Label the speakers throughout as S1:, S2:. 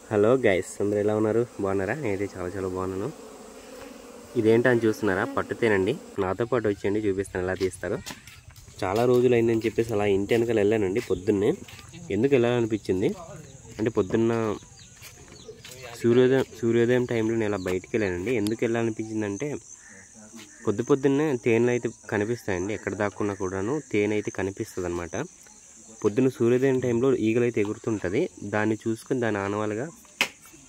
S1: Hello guys, అందరూ ఎలా ఉన్నారు? బాగున్నారా? నేనైతే చాలా చాలా బాగున్నాను. ఇదేంటని చూస్తున్నారా? పట్టుతేనండి. నాతో పాటు వచ్చేయండి, చూపిస్తాను ఎలా తీస్తారో. చాలా రోజులు అయిందని చెప్పేసి అలా ఇంటి వెనకాల వెళ్ళానండి పొద్దున్నే. ఎందుకు వెళ్ళాలనిపించింది అంటే పొద్దున్న సూర్యోదయం టైంలో నేను ఇలా బయటికి వెళ్ళానండి. ఎందుకు వెళ్ళాలనిపించింది అంటే పొద్దున్నే తేనెలు అయితే కనిపిస్తాయండి. ఎక్కడ దాక్కున్నా కూడాను తేనె అయితే కనిపిస్తుంది అనమాట. పొద్దున్న సూర్యోదయం టైంలో ఈగలైతే ఎగురుతుంటుంది. దాన్ని చూసుకొని దాని ఆనవాలుగా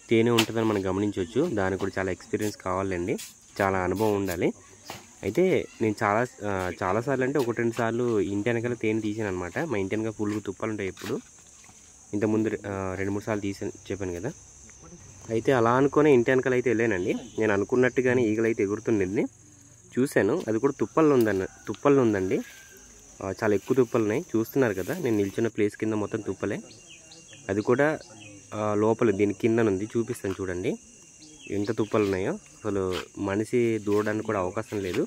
S1: తేనె ఉంటుందని మనం గమనించవచ్చు. దానికి కూడా చాలా ఎక్స్పీరియన్స్ కావాలండి, చాలా అనుభవం ఉండాలి. అయితే నేను చాలాసార్లు అంటే 1-2 సార్లు ఇంటి వెనకాల తేనె తీసాను అనమాట. మా ఇంటి వెనక పులుగు తుప్పాలు ఉంటాయి. ఎప్పుడు ఇంతకుముందు 2-3 సార్లు తీసాను చెప్పాను కదా. అయితే అలా అనుకునే ఇంటి వెనకాల అయితే వెళ్ళానండి. నేను అనుకున్నట్టుగానే ఈగలైతే ఎగురుతుండింది చూశాను. అది కూడా తుప్పల్లో ఉందండి. చాలా ఎక్కువ తుప్పలు ఉన్నాయి. చూస్తున్నారు కదా, నేను నిల్చున్న ప్లేస్ కింద మొత్తం తుప్పలే. అది కూడా లోపల దీని కింద ఉంది, చూపిస్తాను చూడండి ఎంత తుప్పలు ఉన్నాయో. అసలు మనిషి దూరడానికి కూడా అవకాశం లేదు.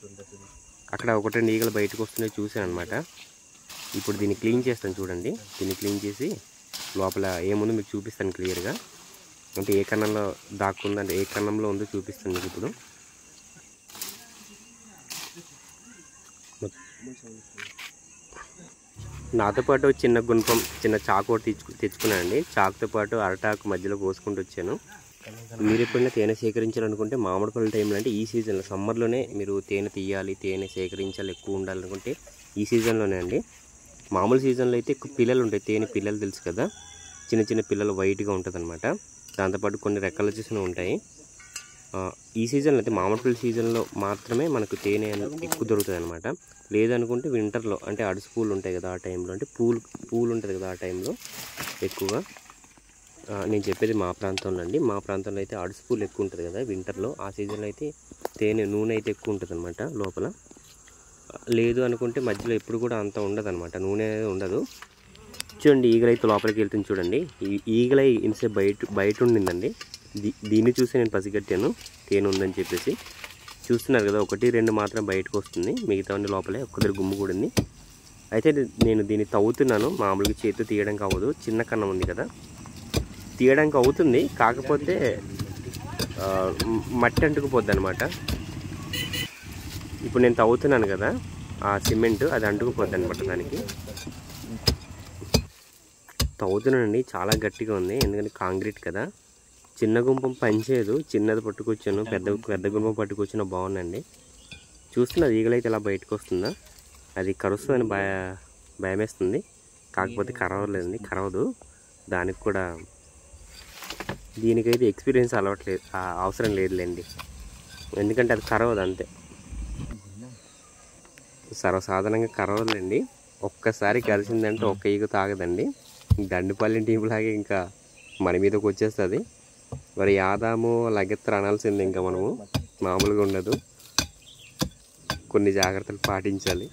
S1: అక్కడ 1-2 ఈగలు బయటకు వస్తున్నాయి చూశాను అనమాట. ఇప్పుడు దీన్ని క్లీన్ చేస్తాను చూడండి. దీన్ని క్లీన్ చేసి లోపల ఏముందో మీకు చూపిస్తాను క్లియర్గా. అంటే ఏ కన్నంలో దాక్కుందంటే ఏ కన్నంలో ఉందో చూపిస్తాను మీకు ఇప్పుడు. నాతో పాటు చిన్న గుణపం, చిన్న చాకు తెచ్చుకున్నానండి. చాకుతో పాటు అరటాకు మధ్యలో కోసుకుంటూ వచ్చాను. మీరు ఎప్పుడైనా తేనె సేకరించాలనుకుంటే మామిడిపళ్ళ టైంలో, అంటే ఈ సీజన్లో సమ్మర్లోనే మీరు తేనె తీయాలి, తేనె సేకరించాలి, ఎక్కువ ఉండాలనుకుంటే ఈ సీజన్లోనే అండి. మామూలు సీజన్లో అయితే ఎక్కువ పిల్లలు ఉంటాయి. తేనె పిల్లలు తెలుసు కదా, చిన్న చిన్న పిల్లలు వైట్గా ఉంటుంది అనమాట. దాంతోపాటు కొన్ని రెక్కలు వచ్చేసినవి ఉంటాయి. ఈ సీజన్లో అయితే మామిడిపళ్ళ సీజన్లో మాత్రమే మనకు తేనె ఎక్కువ దొరుకుతుంది అనమాట. లేదనుకుంటే వింటర్లో, అంటే అడుసు పూలు ఉంటాయి కదా ఆ టైంలో, అంటే పూలు ఉంటుంది కదా ఆ టైంలో ఎక్కువగా. నేను చెప్పేది మా ప్రాంతంలో అండి. మా ప్రాంతంలో అయితే అడుసు పూలు ఎక్కువ ఉంటుంది కదా వింటర్లో. ఆ సీజన్లో అయితే తేనె నూనె అయితే ఎక్కువ ఉంటుంది అనమాట లోపల. లేదు అనుకుంటే మధ్యలో ఎప్పుడు కూడా అంత ఉండదు అనమాట, నూనె ఉండదు. చూడండి ఈగలైతే లోపలికి వెళ్తుంది చూడండి. ఈ ఈగలై ఇంతసేపు బయట ఉండిందండి. దీన్ని చూసి నేను పసిగట్టాను తేనె ఉందని చెప్పేసి. చూస్తున్నారు కదా, 1-2 మాత్రం బయటకు వస్తుంది, మిగతా లోపలే ఒక్కసారి గుమ్ము కూడా ఉంది. అయితే నేను దీన్ని తవ్వుతున్నాను. మామూలుగా చేతితో తీయడానికి అవ్వదు, చిన్న కన్నం ఉంది కదా, తీయడానికి అవుతుంది. కాకపోతే మట్టి అంటుకుపోద్ది అనమాట. ఇప్పుడు నేను తవ్వుతున్నాను కదా, ఆ సిమెంట్ అది అంటుకుపోద్ది అనమాట. దానికి తవ్వుతున్నానండి, చాలా గట్టిగా ఉంది. ఎందుకంటే కాంక్రీట్ కదా. చిన్న గుంపం పనిచేయదు, చిన్నది పట్టుకొచ్చాను. పెద్ద గుంపం పట్టుకొచ్చిన బాగుందండి. చూస్తున్నది ఈగలైతే ఇలా బయటకు వస్తుందా, అది కరుస్తుందని భయమేస్తుంది. కాకపోతే కరవదు. దానికి కూడా దీనికైతే ఎక్స్పీరియన్స్ అవసరం లేదులేండి, ఎందుకంటే అది కరవదు అంతే. సర్వసాధారణంగా కరవదులేండి. ఒక్కసారి కలిసిందంటే ఒక్క ఈగ తాగదండి. దండుపల్లి టీంలాగే ఇంకా మన మీదకి వచ్చేస్తుంది. మరి యాదాము లగెత్తర అనాల్సింది ఇంకా మనము, మామూలుగా ఉండదు. కొన్ని జాగ్రత్తలు పాటించాలి.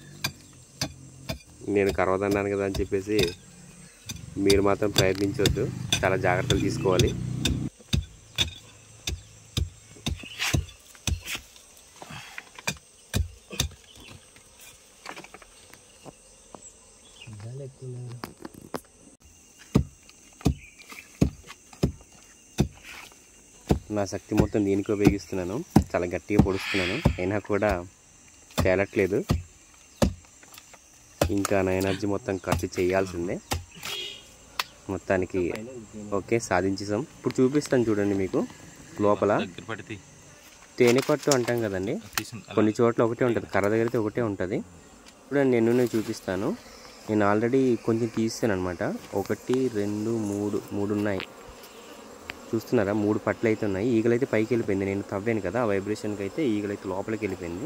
S1: నేను కరవదన్నాను కదా అని చెప్పేసి మీరు మాత్రం ప్రయత్నించవద్దు, చాలా జాగ్రత్తలు తీసుకోవాలి. నా శక్తి మొత్తం దీనికి ఉపయోగిస్తున్నాను. చాలా గట్టిగా పొడుస్తున్నాను, అయినా కూడా తేలట్లేదు. ఇంకా నా ఎనర్జీ మొత్తం ఖర్చు చేయాల్సిందే. మొత్తానికి ఓకే, సాధించేసాం. ఇప్పుడు చూపిస్తాను చూడండి మీకు. లోపల తేనె పట్టు అంటాం కదండి, కొన్ని చోట్ల ఒకటే ఉంటుంది, కర్ర దగ్గర అయితే ఒకటే ఉంటుంది. చూడండి నేను చూపిస్తాను. నేను ఆల్రెడీ కొంచెం తీసాను అనమాట. 1, 2, 3 ఉన్నాయి. చూస్తున్నారా, 3 పట్లు అయితే ఉన్నాయి. ఈగలైతే పైకి వెళ్ళిపోయింది. నేను తవ్వాను కదా, ఆ వైబ్రేషన్కి అయితే ఈగలైతే లోపలికి వెళ్ళిపోయింది.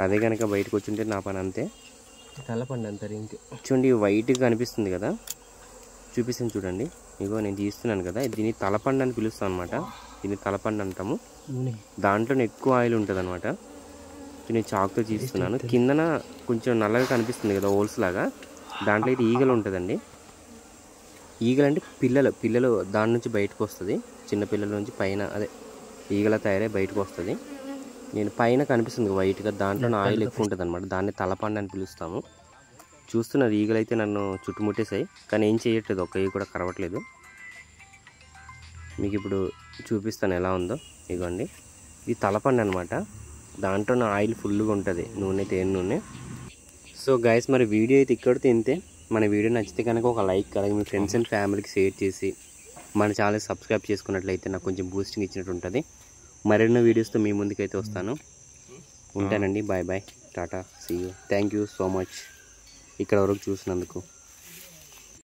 S1: అదే కనుక బయటకు వచ్చింటే నా పని అంతే. తలపండి అంటారు ఇంక. చూడండి వైట్గా కనిపిస్తుంది కదా, చూపిస్తాను చూడండి. ఇగో నేను తీస్తున్నాను కదా, దీన్ని తలపండు అని పిలుస్తాను అనమాట. దీన్ని తలపండు అంటాము. దాంట్లో ఎక్కువ ఆయిల్ ఉంటుంది అనమాట. నేను చాకుతో తీస్తున్నాను. కిందన కొంచెం నల్లగా కనిపిస్తుంది కదా హోల్స్ లాగా, దాంట్లో అయితే ఈగలు ఉంటుందండి. ఈగలు అంటే పిల్లలు దాని నుంచి బయటకు వస్తుంది. చిన్న పిల్లల నుంచి పైన అదే ఈగల తయారై బయటకు వస్తుంది. నేను పైన కనిపిస్తుంది వైట్గా, దాంట్లో ఆయిల్ ఎక్కువ ఉంటుంది అనమాట. దాన్ని తలపండు అని పిలుస్తాము. చూస్తున్నారు ఈగలు అయితే నన్ను చుట్టుముట్టేసాయి, కానీ ఏం చేయట్లేదు, ఒక్క ఈగ కూడా కరవట్లేదు. మీకు ఇప్పుడు చూపిస్తాను ఎలా ఉందో. ఇదిగోండి, ఇది తలపండు అనమాట. దాంట్లో ఆయిల్ ఫుల్గా ఉంటుంది, నూనె, తేనె నూనె. సో గైస్, మరి వీడియో అయితే ఇక్కడితో ఇంతే. మన వీడియో నచ్చితే కనుక ఒక లైక్, అలాగే మీ ఫ్రెండ్స్ అండ్ ఫ్యామిలీకి షేర్ చేసి మన ఛానల్ సబ్స్క్రైబ్ చేసుకున్నట్లయితే నాకు కొంచెం బూస్టింగ్ ఇచ్చినట్టు ఉంటుంది. మరెన్నో వీడియోస్తో మీ ముందుకైతే వస్తాను. ఉంటానండి, bye bye, tata, see you. Thank you so much ఇక్కడ వరకు చూసినందుకు.